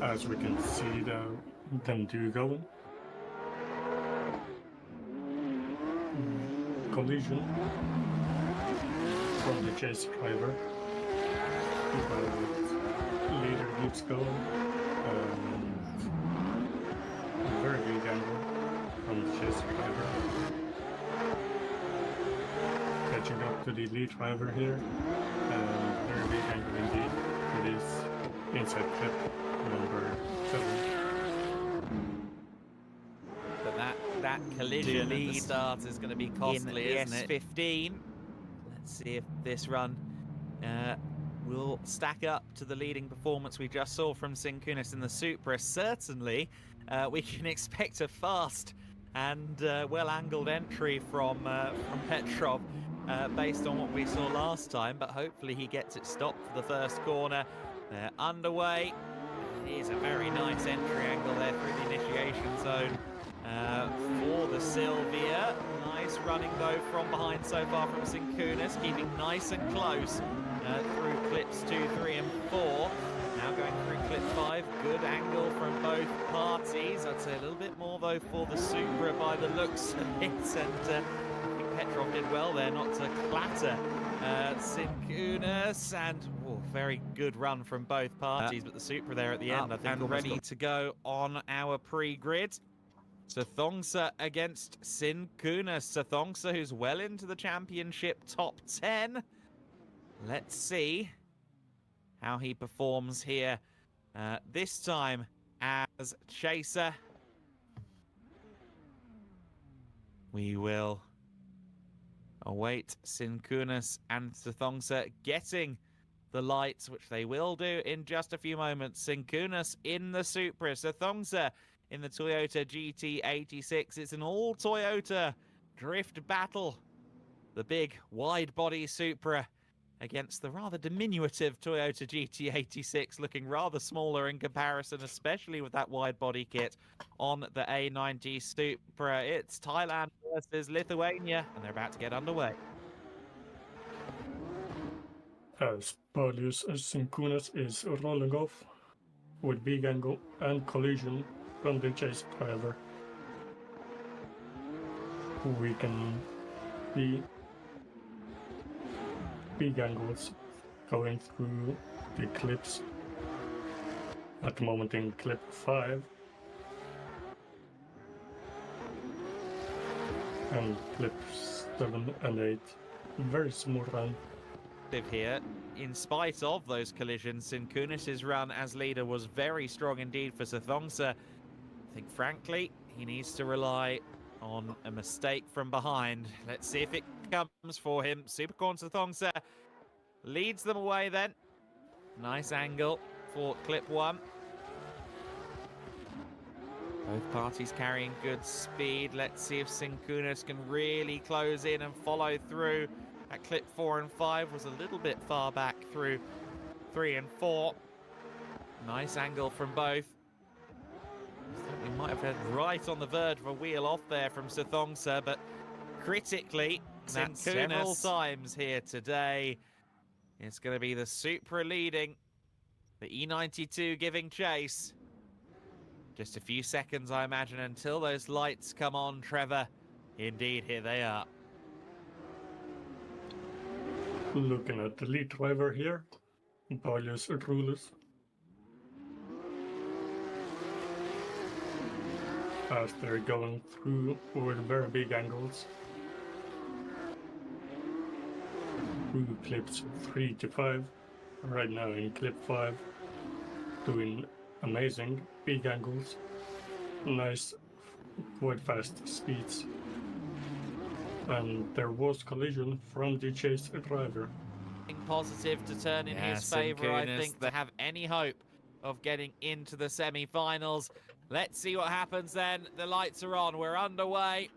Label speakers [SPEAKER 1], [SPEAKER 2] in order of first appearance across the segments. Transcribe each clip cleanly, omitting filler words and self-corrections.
[SPEAKER 1] as we can see them do go. Collision from the chase driver, but leader keeps going. Very big angle from the chase driver. Catching up to the lead driver here. Very big angle indeed for this inside clip number 7.
[SPEAKER 2] But that collision at the start is going to be costly, isn't it? S15. Let's see if this run will stack up to the leading performance we just saw from Šinkūnas in the Supra. Certainly, we can expect a fast and well-angled entry from Petrov based on what we saw last time, but hopefully he gets it stopped for the first corner. They're underway. It is a very nice entry angle there through the initiation zone for the Silvia. Nice running though from behind so far from Šinkūnas, keeping nice and close through clips 2, 3 and 4. Now going through clip 5, good angle from both parties. I'd say a little bit more though for the Supra by the looks of it, and I think Petrov did well there not to clatter Šinkūnas, and very good run from both parties, but the Supra there at the end, I think, and ready to go on our pre-grid. Sathongsa against Šinkūnas. Sathongsa, who's well into the championship top 10. Let's see how he performs here this time as chaser. We will await Šinkūnas and Sathongsa getting the lights, which they will do in just a few moments. Šinkūnas in the Supra, Sathongsa in the Toyota GT86. It's an all-Toyota drift battle. The big wide-body Supra against the rather diminutive Toyota GT86, looking rather smaller in comparison, especially with that wide-body kit on the A90 Supra. It's Thailand versus Lithuania, and they're about to get underway.
[SPEAKER 1] As Paulius Šinkūnas is rolling off with big angle and collision from the chase driver, we can see big angles going through the clips at the moment in clip 5 and clips 7 and 8. Very smooth run
[SPEAKER 2] here. In spite of those collisions, Šinkūnas' run as leader was very strong indeed for Sathongsa. I think, frankly, he needs to rely on a mistake from behind. Let's see if it comes for him. Supercorn Sathongsa leads them away then. Nice angle for clip 1. Both parties carrying good speed. Let's see if Šinkūnas can really close in and follow through. At clip 4 and 5 was a little bit far back through 3 and 4. Nice angle from both. I think we might have had right on the verge of a wheel off there from Sathongsa, but critically, several times here today. It's going to be the Supra leading, the E92 giving chase. Just a few seconds, I imagine, until those lights come on, Trevor. Indeed, here they are.
[SPEAKER 1] Looking at the lead driver here, Paulius Šinkūnas, as they're going through with very big angles through clips 3 to 5. Right now in clip 5, doing amazing big angles, nice quite fast speeds. And there was collision from the chase driver.
[SPEAKER 2] Positive to turn in his favour, I think, to have any hope of getting into the semi-finals. Let's see what happens then. The lights are on, we're underway.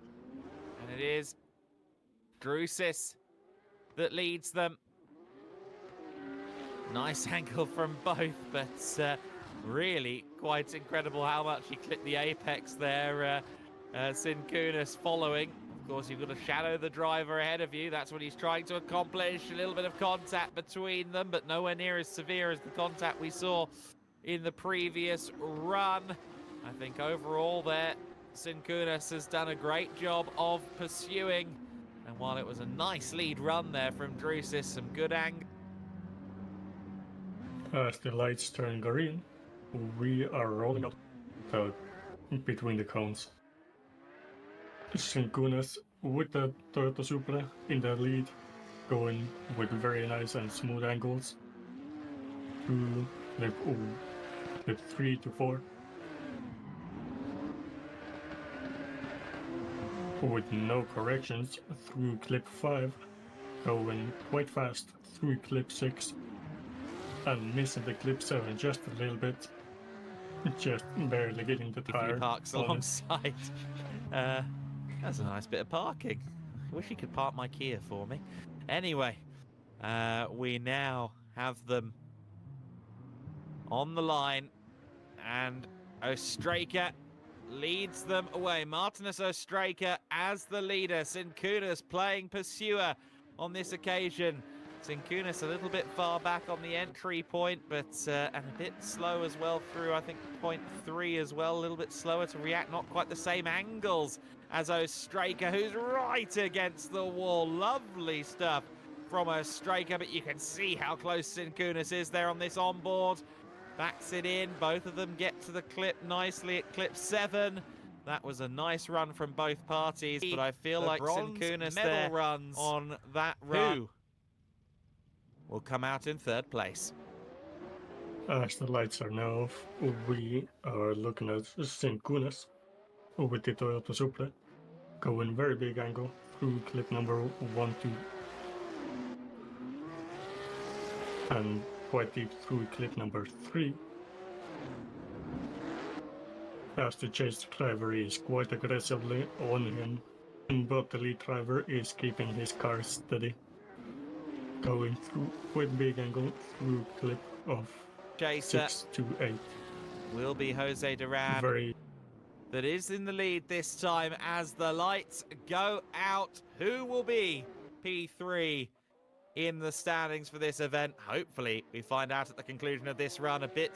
[SPEAKER 2] And it is Drusis that leads them. Nice angle from both, but really quite incredible how much he clipped the apex there. Šinkūnas following. Of course, you've got to shadow the driver ahead of you. That's what he's trying to accomplish. A little bit of contact between them, but nowhere near as severe as the contact we saw in the previous run. I think overall there, Šinkūnas has done a great job of pursuing. And while it was a nice lead run there from Drusis, some good angle.
[SPEAKER 1] As the lights turn green, we are rolling up between the cones. Šinkūnas with the Toyota Supra in the lead, going with very nice and smooth angles to clip 3 to 4. With no corrections through clip 5, going quite fast through clip 6, and missing the clip 7 just a little bit, just barely getting the tire.
[SPEAKER 2] Parks alongside. That's a nice bit of parking. I wish you could park my Kia for me. Anyway, we now have them on the line, and Ostraka leads them away. Martinus Ostraka as the leader. Šinkūnas playing pursuer on this occasion. Šinkūnas a little bit far back on the entry point, but and a bit slow as well through, I think, point 3 as well. A little bit slower to react, not quite the same angles as Ostraka, who's right against the wall. Lovely stuff from Ostraka, but you can see how close Šinkūnas is there on this onboard. Backs it in. Both of them get to the clip nicely at clip 7. That was a nice run from both parties, but I feel like Šinkūnas there runs on that run will come out in 3rd place.
[SPEAKER 1] As the lights are now off, we are looking at Šinkūnas with the Toyota Supra, going very big angle through clip number 1, 2, and quite deep through clip number 3. As the chase driver is quite aggressively on him, but the lead driver is keeping his car steady, going through with big angle through clip of 6 to 8.
[SPEAKER 2] Will be Jose Duran that is in the lead this time as the lights go out. Who will be P3 in the standings for this event? Hopefully we find out at the conclusion of this run. A bit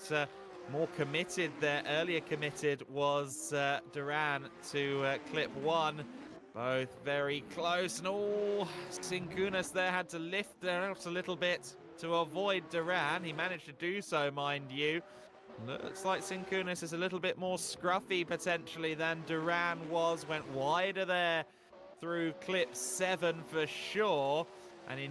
[SPEAKER 2] more committed there. Earlier committed was Duran to clip 1. Both very close, and Šinkūnas there had to lift out a little bit to avoid Duran. He managed to do so, mind you. Looks like Šinkūnas is a little bit more scruffy potentially than Duran was. Went wider there through clip 7 for sure, and in